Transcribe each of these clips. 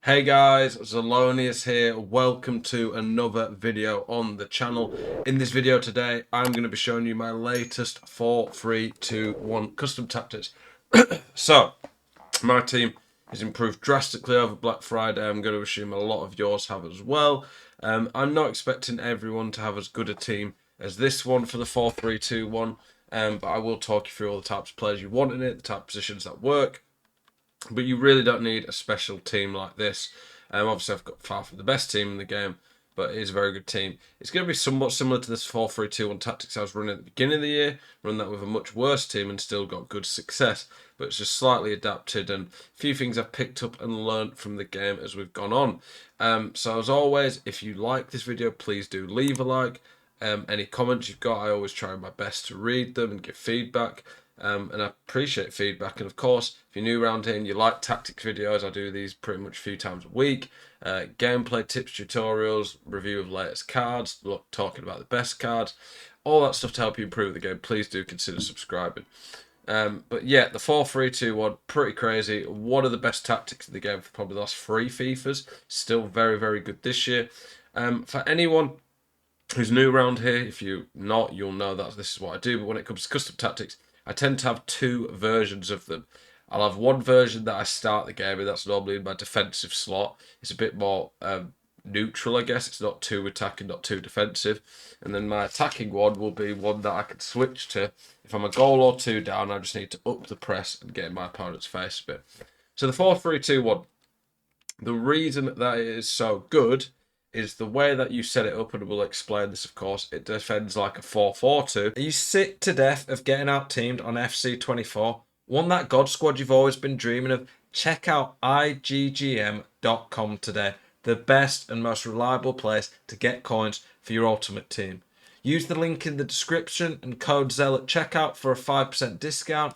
Hey guys, Zelonius here. Welcome to another video on the channel. In this video today, I'm going to be showing you my latest 4-3-2-1 custom tactics. So, my team has improved drastically over Black Friday. I'm going to assume a lot of yours have as well. I'm not expecting everyone to have as good a team as this one for the 4-3-2-1, but I will talk you through all the types of players you want in it, the type of positions that work. But you really don't need a special team like this. Obviously, I've got far from the best team in the game, but it is a very good team. It's going to be somewhat similar to this 4-3-2-1 tactics I was running at the beginning of the year. Run that with a much worse team and still got good success. But it's just slightly adapted and a few things I've picked up and learnt from the game as we've gone on. So as always, if you like this video, please do leave a like. Any comments you've got, I always try my best to read them and give feedback. And I appreciate feedback. And of course, if you're new around here and you like tactics videos, I do these pretty much a few times a week. Gameplay tips, tutorials, review of latest cards, talking about the best cards, all that stuff to help you improve the game. Please do consider subscribing. But yeah, the 4-3-2-1, pretty crazy. One of the best tactics in the game for probably the last 3 FIFAs. Still very, very good this year. For anyone who's new around here, if you're not, you'll know that this is what I do. But when it comes to custom tactics, I tend to have 2 versions of them. I'll have one version that I start the game, and that's normally in my defensive slot. It's a bit more neutral, I guess. It's not too attacking, not too defensive. And then my attacking one will be one that I can switch to. If I'm a goal or 2 down, I just need to up the press and get in my opponent's face a bit. So the 4-3-2-1, the reason that it is so good is the way that you set it up, and we'll explain this, of course. It defends like a 4-4-2. Are you sick to death of getting out-teamed on FC24? Want that God squad you've always been dreaming of? Check out iggm.com today. The best and most reliable place to get coins for your ultimate team. Use the link in the description and code ZEL at checkout for a 5% discount.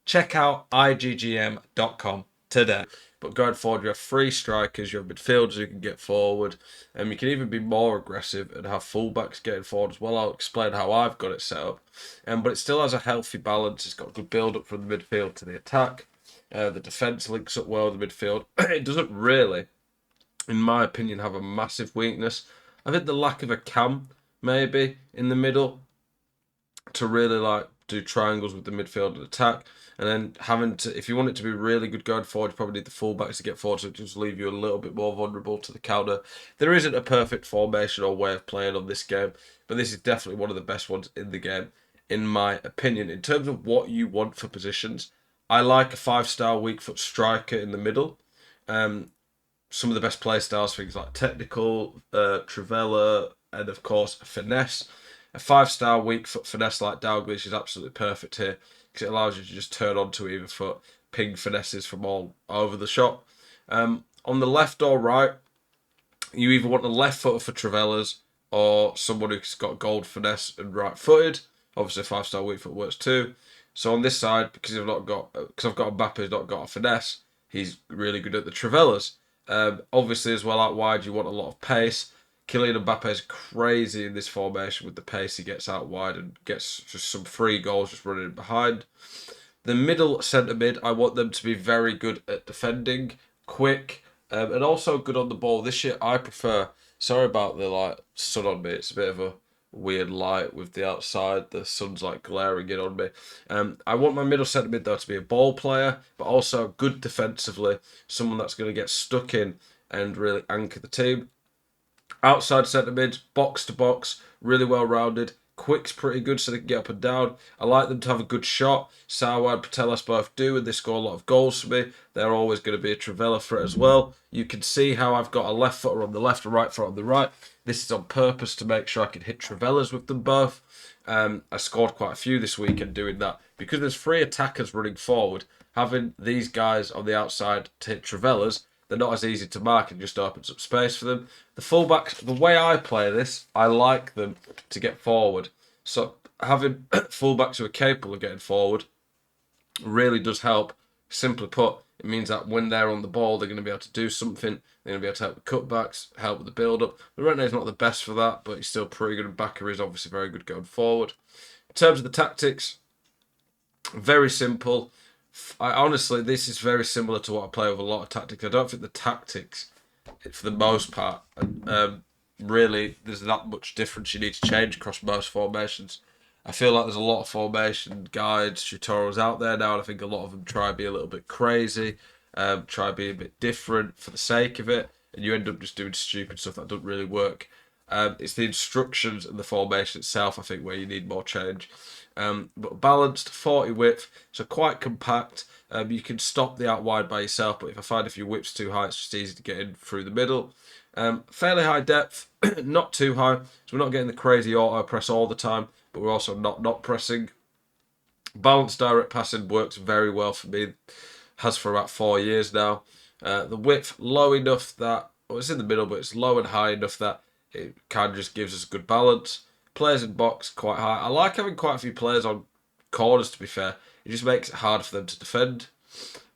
Check out iggm.com today. But going forward, you have 3 strikers, you have midfielders who can get forward, and you can even be more aggressive and have fullbacks getting forward as well. I'll explain how I've got it set up. But it still has a healthy balance. It's got a good build-up from the midfield to the attack. The defence links up well with the midfield. It doesn't really, in my opinion, have a massive weakness. I think the lack of a cam, maybe, in the middle to really like do triangles with the midfield and attack, and then having to, if you want it to be really good going forward, you probably need the fullbacks to get forward, so it just leave you a little bit more vulnerable to the counter. There isn't a perfect formation or way of playing on this game, but this is definitely one of the best ones in the game, in my opinion. In terms of what you want for positions, I like a 5-star weak foot striker in the middle. Some of the best play styles, things like technical, Trivela, and of course finesse. A 5-star weak foot finesse like Dalglish is absolutely perfect here because it allows you to just turn onto either foot, ping finesses from all over the shop. On the left or right, you either want a left footer for Trivelas or someone who's got gold finesse and right footed. Obviously, a 5-star weak foot works too. So on this side, because I've got Mbappe who's not got a finesse, he's really good at the Trivelas. Obviously, as well out wide, you want a lot of pace. Kylian Mbappe is crazy in this formation with the pace he gets out wide and gets just some free goals just running behind. The middle centre mid, I want them to be very good at defending, quick, and also good on the ball. This year, I prefer. Sorry about the sun on me. It's a bit of a weird light with the outside. The sun's like glaring in on me. I want my middle centre mid though to be a ball player, but also good defensively. Someone that's going to get stuck in and really anchor the team. Outside centre mids, box to box, really well rounded. Quick's pretty good so they can get up and down. I like them to have a good shot. Sawa and Patelas both do, and they score a lot of goals for me. They're always going to be a Trivela threat as well. You can see how I've got a left footer on the left, a right footer on the right. This is on purpose to make sure I can hit Trivelas with them both. I scored quite a few this weekend doing that. Because there's 3 attackers running forward, having these guys on the outside to hit Trivelas, they're not as easy to mark and just opens up space for them. The fullbacks, the way I play this, I like them to get forward. So having fullbacks who are capable of getting forward really does help. Simply put, it means that when they're on the ball, they're going to be able to do something. They're going to be able to help with cutbacks, help with the build-up. Lorente's not the best for that, but he's still pretty good. And Bakker is obviously very good going forward. In terms of the tactics, very simple. Honestly, this is very similar to what I play with a lot of tactics. I don't think the tactics, for the most part, really there's that much difference you need to change across most formations. I feel like there's a lot of formation guides, tutorials out there now, and I think a lot of them try to be a little bit crazy, try to be a bit different for the sake of it, and you end up just doing stupid stuff that doesn't really work. It's the instructions and the formation itself, I think, where you need more change. But balanced, 40 width, so quite compact. You can stop the out wide by yourself, but if your width's too high, it's just easy to get in through the middle. Fairly high depth, not too high, so we're not getting the crazy auto press all the time, but we're also not pressing. Balanced direct passing works very well for me, has for about 4 years now. The width low enough that, well, it's in the middle, but it's low and high enough that it kind of just gives us good balance. Players in box quite high. I like having quite a few players on corners, to be fair. It just makes it hard for them to defend.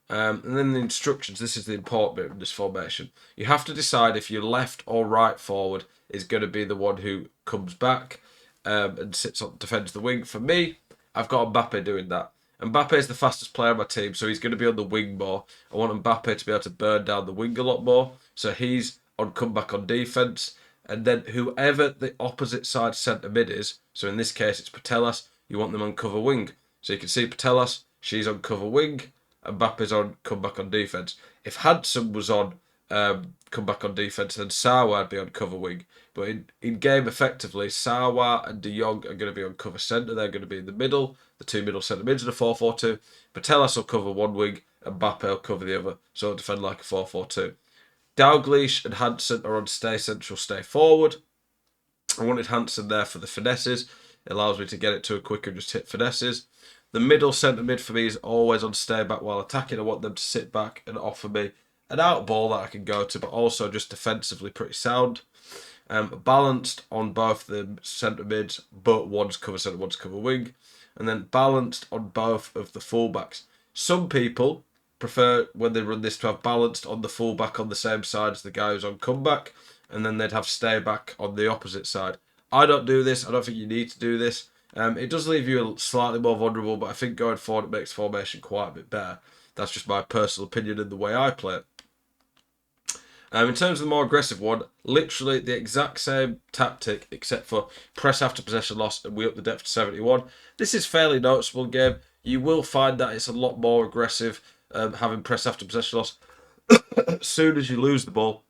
And then the instructions, this is the important bit of this formation. You have to decide if your left or right forward is going to be the one who comes back and sits on defends the wing. For me, I've got Mbappe doing that. Mbappe is the fastest player on my team, so he's going to be on the wing more. I want Mbappe to be able to burn down the wing a lot more, so he's on comeback on defence. And then whoever the opposite side centre mid is, so in this case it's Patelas, you want them on cover wing. So you can see Patelas, she's on cover wing, and Mbappe's on comeback on defence. If Hansen was on comeback on defence, then Sawa would be on cover wing. But in game, effectively, Sawa and De Jong are going to be on cover centre. They're going to be in the middle, the two middle centre mids in a 4-4-2. Patelas will cover one wing, and Mbappe will cover the other. So it'll defend like a 4-4-2. Dalglish and Hansen are on stay central, stay forward. I wanted Hansen there for the finesses. It allows me to get it to a quicker and just hit finesses. The middle centre mid for me is always on stay back while attacking. I want them to sit back and offer me an out ball that I can go to, but also just defensively pretty sound. Balanced on both the centre mids, but one's cover centre, one's cover wing. And then balanced on both of the fullbacks. Some people prefer, when they run this, to have balanced on the fullback on the same side as the guy who's on comeback, and then they'd have stay back on the opposite side. I don't do this. I don't think you need to do this. It does leave you slightly more vulnerable, but I think going forward it makes formation quite a bit better. That's just my personal opinion and the way I play it. In terms of the more aggressive one, literally the exact same tactic, except for press after possession loss and we up the depth to 71. This is fairly noticeable game. You will find that it's a lot more aggressive having press after possession loss. As soon as you lose the ball,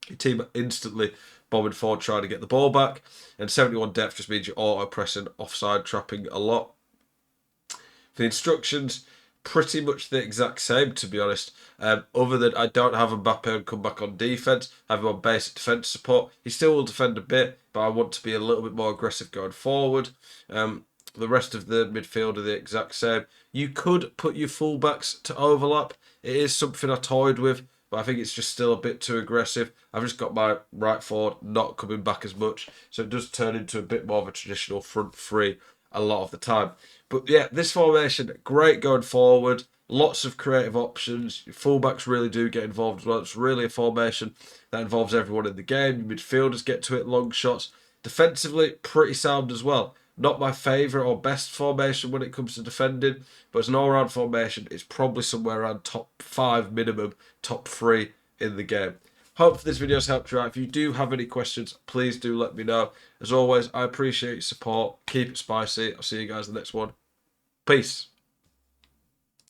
your team are instantly bombing forward trying to get the ball back. And 71 depth just means you're auto-pressing, offside trapping a lot. For the instructions, pretty much the exact same, to be honest. Other than I don't have Mbappe and come back on defence, I have him on basic defence support. He still will defend a bit, but I want to be a little bit more aggressive going forward. The rest of the midfield are the exact same. You could put your fullbacks to overlap. It is something I toyed with, but I think it's just still a bit too aggressive. I've just got my right forward not coming back as much, so it does turn into a bit more of a traditional front three a lot of the time. But yeah, this formation, great going forward. Lots of creative options. Your fullbacks really do get involved as well. It's really a formation that involves everyone in the game. Your midfielders get to it, long shots. Defensively, pretty sound as well. Not my favourite or best formation when it comes to defending, but as an all-round formation, it's probably somewhere around top 5 minimum, top 3 in the game. Hope this video has helped you out. If you do have any questions, please do let me know. As always, I appreciate your support. Keep it spicy. I'll see you guys in the next one. Peace.